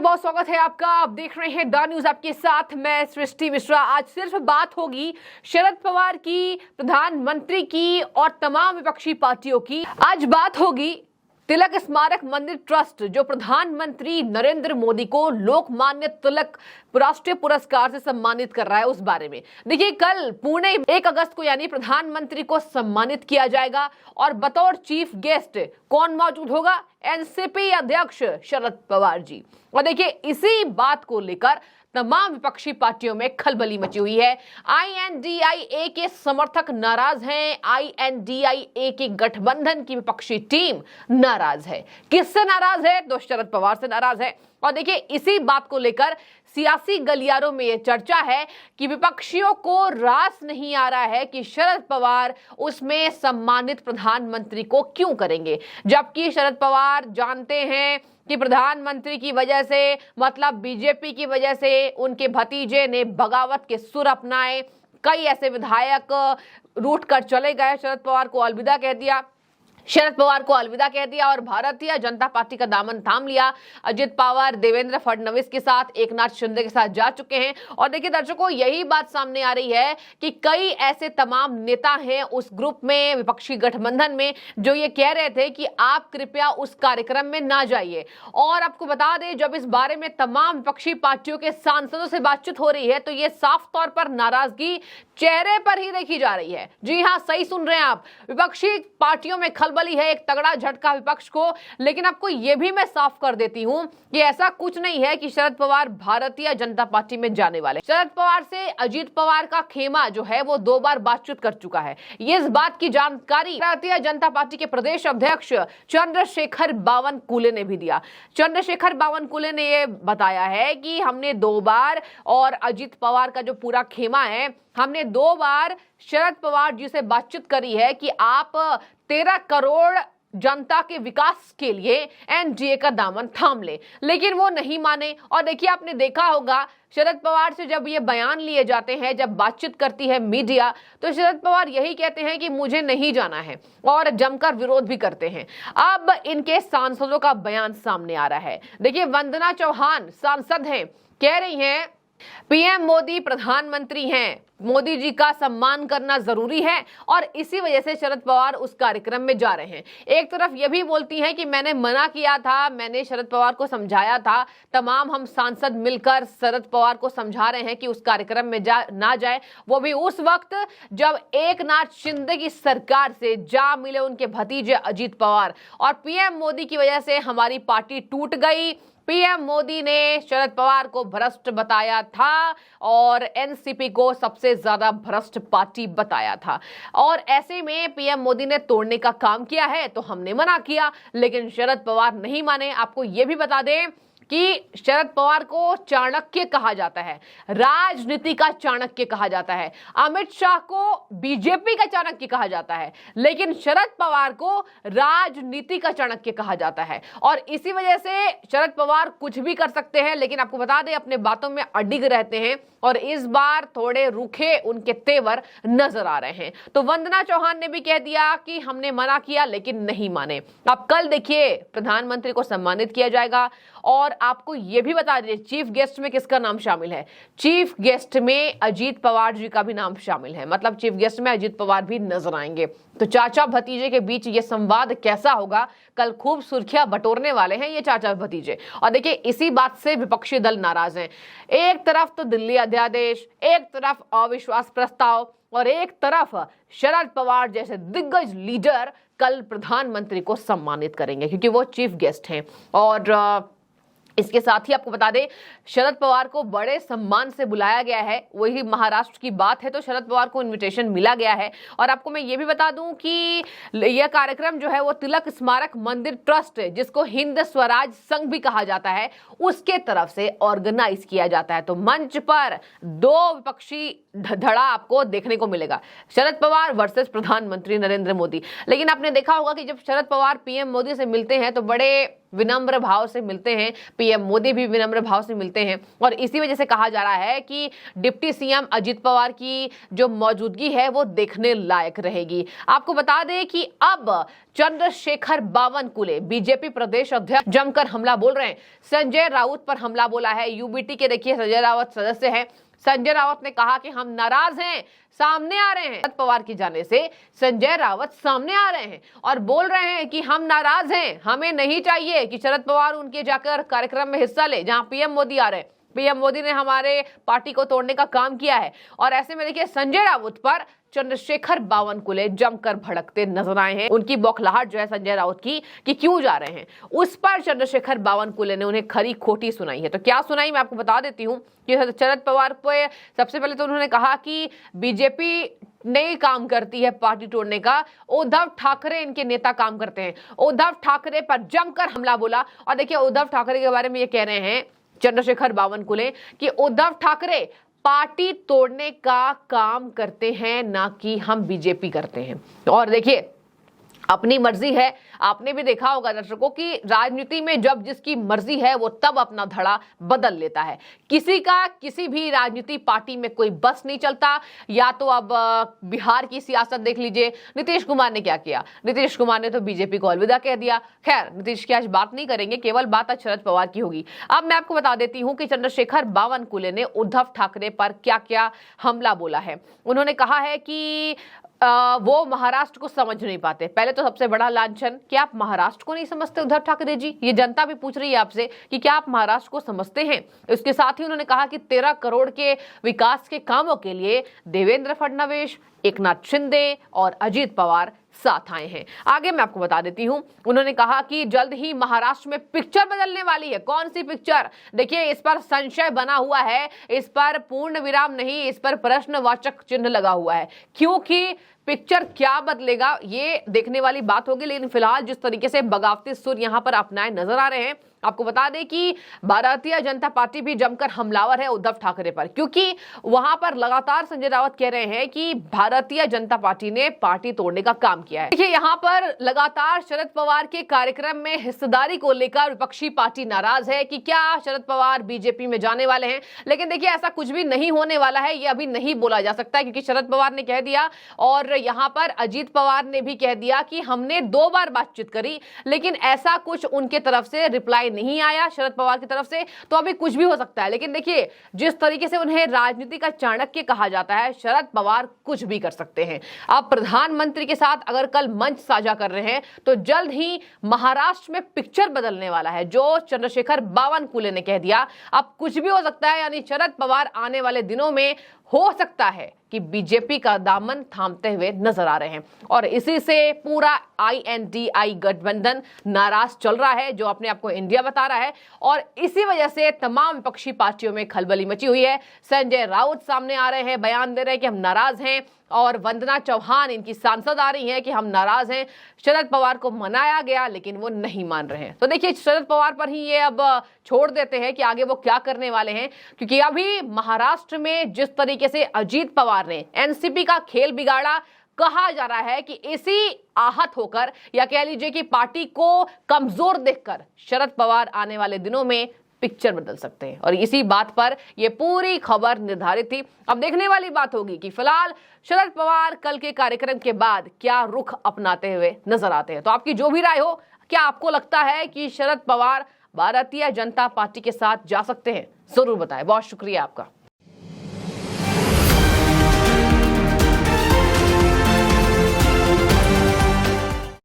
बहुत स्वागत है आपका। आप देख रहे हैं द न्यूज, आपके साथ मैं सृष्टि मिश्रा। आज सिर्फ बात होगी शरद पवार की, प्रधानमंत्री की और तमाम विपक्षी पार्टियों की। आज बात होगी तिलक स्मारक मंदिर ट्रस्ट जो प्रधानमंत्री नरेंद्र मोदी को लोकमान्य तिलक राष्ट्रीय पुरस्कार से सम्मानित कर रहा है, उस बारे में। देखिए, कल पुणे 1 अगस्त को यानी प्रधानमंत्री को सम्मानित किया जाएगा और बतौर चीफ गेस्ट कौन मौजूद होगा? एनसीपी अध्यक्ष शरद पवार जी। और देखिए, इसी बात को लेकर तमाम विपक्षी पार्टियों में खलबली मची हुई है। आईएनडीआईए के समर्थक नाराज हैं, आईएनडीआईए के गठबंधन की विपक्षी टीम नाराज है। किससे नाराज है? तो शरद पवार से नाराज है। और देखिए, इसी बात को लेकर सियासी गलियारों में यह चर्चा है कि विपक्षियों को रास नहीं आ रहा है कि शरद पवार उसमें सम्मानित प्रधानमंत्री को क्यों करेंगे, जबकि शरद पवार जानते हैं कि प्रधानमंत्री की वजह से, मतलब बीजेपी की वजह से उनके भतीजे ने बगावत के सुर अपनाए। कई ऐसे विधायक रूठ कर चले गए, शरद पवार को अलविदा कह दिया, और भारतीय जनता पार्टी का दामन थाम लिया। अजित पवार देवेंद्र फडणवीस के साथ, एकनाथ शिंदे के साथ जा चुके हैं। और देखिए दर्शकों, यही बात सामने आ रही है कि कई ऐसे तमाम नेता हैं उस ग्रुप में, विपक्षी गठबंधन में, जो ये कह रहे थे कि आप कृपया उस कार्यक्रम में ना जाइए। और आपको बता दें, जब इस बारे में तमाम विपक्षी पार्टियों के सांसदों से बातचीत हो रही है तो ये साफ तौर पर नाराजगी चेहरे पर ही देखी जा रही है। जी हाँ, सही सुन रहे हैं आप, विपक्षी पार्टियों में खलबली है, एक तगड़ा झटका विपक्ष को। लेकिन आपको यह भी मैं साफ कर देती हूं कि ऐसा कुछ नहीं है कि शरद पवार भारतीय जनता पार्टी में जाने वाले। शरद पवार से अजित पवार का खेमा जो है वो 2 बार बातचीत कर चुका है। ये इस बात की जानकारी भारतीय जनता पार्टी के प्रदेश अध्यक्ष चंद्रशेखर बावनकुले ने भी दिया। चंद्रशेखर बावनकुले ने यह बताया है कि हमने 2 बार, और अजित पवार का जो पूरा खेमा है, हमने 2 बार शरद पवार जी से बातचीत करी है कि आप 13 करोड़ जनता के विकास के लिए एनडीए का दामन थाम ले, लेकिन वो नहीं माने। और देखिए, आपने देखा होगा शरद पवार से जब ये बयान लिए जाते हैं, जब बातचीत करती है मीडिया, तो शरद पवार यही कहते हैं कि मुझे नहीं जाना है, और जमकर विरोध भी करते हैं। अब इनके सांसदों का बयान सामने आ रहा है। देखिए, वंदना चौहान सांसद हैं, कह रही हैं पीएम मोदी प्रधानमंत्री हैं, मोदी जी का सम्मान करना जरूरी है, और इसी वजह से शरद पवार उस कार्यक्रम में जा रहे हैं। एक तरफ ये भी बोलती हैं कि मैंने मना किया था, मैंने शरद पवार को समझाया था, तमाम हम सांसद मिलकर शरद पवार को समझा रहे हैं कि उस कार्यक्रम में ना जाए, वो भी उस वक्त जब एकनाथ शिंदे की सरकार से जा मिले उनके भतीजे अजित पवार। और पीएम मोदी की वजह से हमारी पार्टी टूट गई। पीएम मोदी ने शरद पवार को भ्रष्ट बताया था और एनसीपी को सबसे ज्यादा भ्रष्ट पार्टी बताया था, और ऐसे में पीएम मोदी ने तोड़ने का काम किया है तो हमने मना किया, लेकिन शरद पवार नहीं माने। आपको यह भी बता दें कि शरद पवार को चाणक्य कहा जाता है, राजनीति का चाणक्य कहा जाता है। अमित शाह को बीजेपी का चाणक्य कहा जाता है, लेकिन शरद पवार को राजनीति का चाणक्य कहा जाता है। और इसी वजह से शरद पवार कुछ भी कर सकते हैं, लेकिन आपको बता दें अपने बातों में अडिग रहते हैं, और इस बार थोड़े रूखे उनके तेवर नजर आ रहे हैं। तो वंदना चौहान ने भी कह दिया कि हमने मना किया लेकिन नहीं माने। अब कल देखिए, प्रधानमंत्री को सम्मानित किया जाएगा, और आपको यह भी बता दीजिए चीफ गेस्ट में किसका नाम शामिल है। चीफ गेस्ट में अजित पवार जी का भी नाम शामिल है, मतलब चीफ गेस्ट में अजित पवार भी नजर आएंगे। तो चाचा भतीजे के बीच ये संवाद कैसा होगा, कल खूब सुर्खियां बटोरने वाले हैं ये चाचा भतीजे। और देखिए, इसी बात से विपक्षी दल नाराज हैं। एक तरफ तो दिल्ली अध्यादेश, एक तरफ अविश्वास प्रस्ताव, और एक तरफ शरद पवार जैसे दिग्गज लीडर कल प्रधानमंत्री को सम्मानित करेंगे क्योंकि वो चीफ गेस्ट हैं। और इसके साथ ही आपको बता दें, शरद पवार को बड़े सम्मान से बुलाया गया है। वही महाराष्ट्र की बात है तो शरद पवार को इनविटेशन मिला गया है। और आपको मैं ये भी बता दूं कि यह कार्यक्रम जो है वो तिलक स्मारक मंदिर ट्रस्ट, जिसको हिंद स्वराज संघ भी कहा जाता है, उसके तरफ से ऑर्गेनाइज किया जाता है। तो मंच पर 2 विपक्षी धड़ा आपको देखने को मिलेगा, शरद पवार वर्सेस प्रधानमंत्री नरेंद्र मोदी। लेकिन आपने देखा होगा कि जब शरद पवार पीएम मोदी से मिलते हैं तो बड़े विनम्र भाव से मिलते हैं, पीएम मोदी भी विनम्र भाव से मिलते हैं और इसी वजह से कहा जा रहा है कि डिप्टी सीएम अजित पवार की जो मौजूदगी है वो देखने लायक रहेगी। आपको बता दें कि अब चंद्रशेखर बावनकुले बीजेपी प्रदेश अध्यक्ष जमकर हमला बोल रहे हैं। संजय राउत पर हमला बोला है। यूबीटी के देखिए संजय राउत सदस्य हैं। संजय राउत ने कहा कि हम नाराज हैं, सामने आ रहे हैं। शरद पवार की जाने से संजय राउत सामने आ रहे हैं और बोल रहे हैं कि हम नाराज हैं, हमें नहीं चाहिए कि शरद पवार उनके जाकर कार्यक्रम में हिस्सा ले जहां पीएम मोदी आ रहे हैं। पीएम मोदी ने हमारे पार्टी को तोड़ने का काम किया है और ऐसे में देखिए संजय राउत पर चंद्रशेखर बावनकुले जमकर भड़कते नजर आए हैं। उनकी बौखलाहट जो है संजय राउत की कि क्यों जा रहे हैं, उस पर चंद्रशेखर बावनकुले ने उन्हें खरी खोटी सुनाई है। तो क्या सुनाई मैं आपको बता देती हूँ कि शरद पवार पे सबसे पहले तो उन्होंने कहा कि बीजेपी नई काम करती है पार्टी तोड़ने का, उद्धव ठाकरे इनके नेता काम करते हैं। उद्धव ठाकरे पर जमकर हमला बोला और देखिए उद्धव ठाकरे के बारे में ये कह रहे हैं चंद्रशेखर बावनकुले कि उद्धव ठाकरे पार्टी तोड़ने का काम करते हैं, ना कि हम बीजेपी करते हैं। और देखिए अपनी मर्जी है। आपने भी देखा होगा दर्शकों की राजनीति में जब जिसकी मर्जी है वो तब अपना धड़ा बदल लेता है। किसी का किसी भी राजनीति पार्टी में कोई बस नहीं चलता। या तो अब बिहार की सियासत देख लीजिए, नीतीश कुमार ने क्या किया। नीतीश कुमार ने तो बीजेपी को अलविदा कह दिया। खैर नीतीश की आज बात नहीं करेंगे, केवल बात आज शरद पवार की होगी। अब मैं आपको बता देती हूं कि चंद्रशेखर बावनकुले ने उद्धव ठाकरे पर क्या क्या हमला बोला है। उन्होंने कहा है कि वो महाराष्ट्र को समझ नहीं पाते। पहले तो सबसे बड़ा लांछन कि आप महाराष्ट्र को नहीं समझते उद्धव ठाकरे जी। ये जनता भी पूछ रही है आपसे कि क्या आप महाराष्ट्र को समझते हैं। इसके साथ ही उन्होंने कहा कि 13 करोड़ के विकास के कामों के लिए देवेंद्र फडणवीस, एकनाथ शिंदे और अजित पवार साथ आए हैं। आगे मैं आपको बता देती हूं, उन्होंने कहा कि जल्द ही महाराष्ट्र में पिक्चर बदलने वाली है। कौन सी पिक्चर? देखिए इस पर संशय बना हुआ है, इस पर पूर्ण विराम नहीं, इस पर प्रश्नवाचक चिन्ह लगा हुआ है, क्योंकि पिक्चर क्या बदलेगा ये देखने वाली बात होगी। लेकिन फिलहाल जिस तरीके से बगावती सुर यहां पर अपनाए नजर आ रहे हैं, आपको बता दें कि भारतीय जनता पार्टी भी जमकर हमलावर है उद्धव ठाकरे पर, क्योंकि वहां पर लगातार संजय राउत कह रहे हैं कि भारतीय जनता पार्टी ने पार्टी तोड़ने का काम किया है। देखिए यहां पर लगातार शरद पवार के कार्यक्रम में हिस्सेदारी को लेकर विपक्षी पार्टी नाराज है कि क्या शरद पवार बीजेपी में जाने वाले हैं। लेकिन देखिए ऐसा कुछ भी नहीं होने वाला है, ये अभी नहीं बोला जा सकता है, क्योंकि शरद पवार ने कह दिया और यहां पर अजीत पवार ने भी कह दिया कि हमने 2 बार बातचीत करी, लेकिन ऐसा कुछ उनके तरफ से रिप्लाई नहीं आया शरद पवार की तरफ से। तो अभी कुछ भी हो सकता है। लेकिन देखिए जिस तरीके से उन्हें राजनीति का चाणक्य कहा जाता है, शरद पवार कुछ भी कर सकते हैं। आप प्रधानमंत्री के साथ अगर कल मंच साझा कर रहे हैं तो जल्द ही महाराष्ट्र में पिक्चर बदलने वाला है, जो चंद्रशेखर बावनकुले ने कह दिया। अब कुछ भी हो सकता है, यानी शरद पवार आने वाले दिनों में हो सकता है कि बीजेपी का दामन थामते हुए नजर आ रहे हैं और इसी से पूरा INDI गठबंधन नाराज चल रहा है, जो अपने आप को इंडिया बता रहा है। और इसी वजह से तमाम विपक्षी पार्टियों में खलबली मची हुई है। संजय राउत सामने आ रहे हैं, बयान दे रहे हैं कि हम नाराज हैं, और वंदना चौहान इनकी सांसद आ रही हैं कि हम नाराज हैं। शरद पवार को मनाया गया लेकिन वो नहीं मान रहे हैं। तो देखिए शरद पवार पर ही ये अब छोड़ देते हैं कि आगे वो क्या करने वाले हैं, क्योंकि अभी महाराष्ट्र में जिस तरीके से अजीत पवार ने एनसीपी का खेल बिगाड़ा, कहा जा रहा है कि इसी आहत होकर या कह लीजिए कि पार्टी को कमजोर देखकर शरद पवार आने वाले दिनों में पिक्चर बदल सकते हैं। और इसी बात पर यह पूरी खबर निर्धारित थी। अब देखने वाली बात होगी कि फिलहाल शरद पवार कल के कार्यक्रम के बाद क्या रुख अपनाते हुए नजर आते हैं। तो आपकी जो भी राय हो, क्या आपको लगता है कि शरद पवार भारतीय जनता पार्टी के साथ जा सकते हैं? जरूर बताएं। बहुत शुक्रिया आपका।